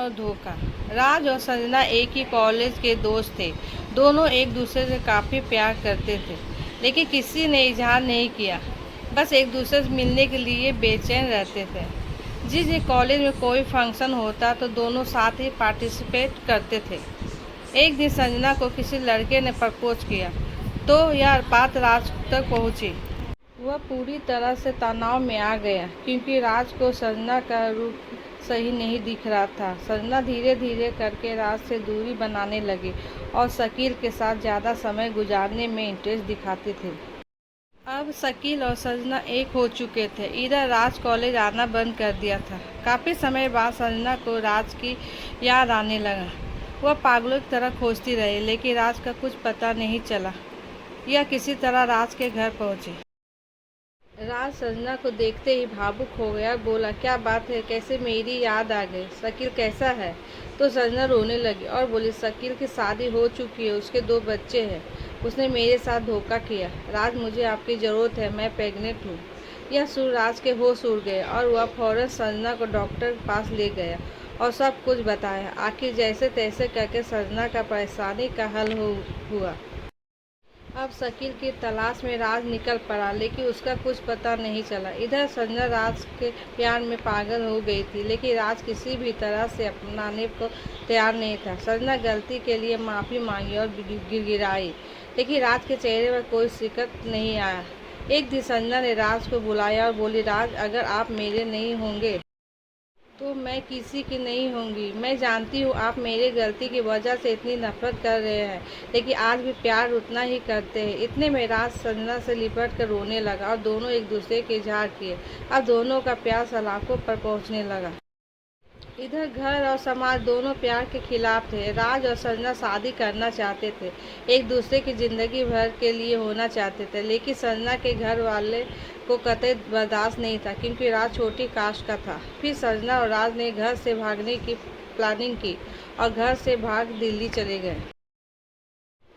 और धोखा। राज और संजना एक ही कॉलेज के दोस्त थे। दोनों एक दूसरे से काफ़ी प्यार करते थे, लेकिन किसी ने इजहार नहीं किया। बस एक दूसरे से मिलने के लिए बेचैन रहते थे। जिस दिन कॉलेज में कोई फंक्शन होता तो दोनों साथ ही पार्टिसिपेट करते थे। एक दिन संजना को किसी लड़के ने प्रपोज किया तो यह बात राज तक पहुंची। वह पूरी तरह से तनाव में आ गया, क्योंकि राज को संजना का रूप सही नहीं दिख रहा था। संजना धीरे धीरे करके राज से दूरी बनाने लगी और शकील के साथ ज़्यादा समय गुजारने में इंटरेस्ट दिखाती थी। अब शकील और संजना एक हो चुके थे। इधर राज कॉलेज आना बंद कर दिया था। काफ़ी समय बाद संजना को राज की याद आने लगा। वह पागलों की तरह खोजती रही, लेकिन राज का कुछ पता नहीं चला। यह किसी तरह राज के घर पहुंची। राज संजना को देखते ही भावुक हो गया। बोला, क्या बात है, कैसे मेरी याद आ गई? शकील कैसा है? तो संजना रोने लगी और बोली, शकील की शादी हो चुकी है, उसके 2 बच्चे हैं। उसने मेरे साथ धोखा किया। राज, मुझे आपकी ज़रूरत है, मैं प्रेग्नेंट हूँ। यह सुन राज के होश उड़ गए और वह फौरन संजना को डॉक्टर के पास ले गया और सब कुछ बताया। आखिर जैसे तैसे करके संजना का परेशानी का हल हुआ। अब शकील की तलाश में राज निकल पड़ा, लेकिन उसका कुछ पता नहीं चला। इधर संजना राज के प्यार में पागल हो गई थी, लेकिन राज किसी भी तरह से अपनाने को तैयार नहीं था। संजना गलती के लिए माफ़ी मांगी और गिड़गिड़ाई, लेकिन राज के चेहरे पर कोई शिकत नहीं आया। एक दिन संजना ने राज को बुलाया और बोली, राज, अगर आप मेरे नहीं होंगे तो मैं किसी की नहीं होंगी। मैं जानती हूँ आप मेरी गलती की वजह से इतनी नफरत कर रहे हैं, लेकिन आज भी प्यार उतना ही करते हैं। इतने में राज संजना से लिपट कर रोने लगा और दोनों एक दूसरे के इजहार किए। अब दोनों का प्यार सलाखों पर पहुँचने लगा। इधर घर और समाज दोनों प्यार के खिलाफ थे। राज और संजना शादी करना चाहते थे, एक दूसरे की जिंदगी भर के लिए होना चाहते थे, लेकिन संजना के घर वाले को कतई बर्दाश्त नहीं था, क्योंकि राज छोटी कास्ट का था। फिर संजना और राज ने घर से भागने की प्लानिंग की और घर से भाग दिल्ली चले गए।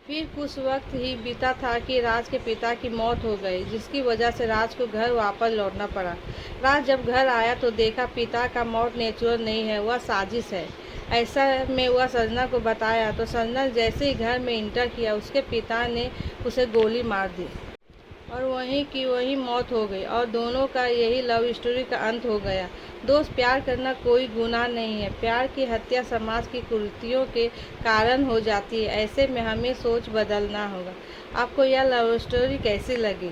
फिर कुछ वक्त ही बीता था कि राज के पिता की मौत हो गई, जिसकी वजह से राज को घर वापस लौटना पड़ा। राज जब घर आया तो देखा पिता का मौत नेचुरल नहीं है, वह साजिश है। ऐसा में वह संजना को बताया तो संजना जैसे ही घर में इंटर किया, उसके पिता ने उसे गोली मार दी और वहीं की वहीं मौत हो गई और दोनों का यही लव स्टोरी का अंत हो गया। दोस्त, प्यार करना कोई गुनाह नहीं है। प्यार की हत्या समाज की कुरीतियों के कारण हो जाती है। ऐसे में हमें सोच बदलना होगा। आपको यह लव स्टोरी कैसी लगी?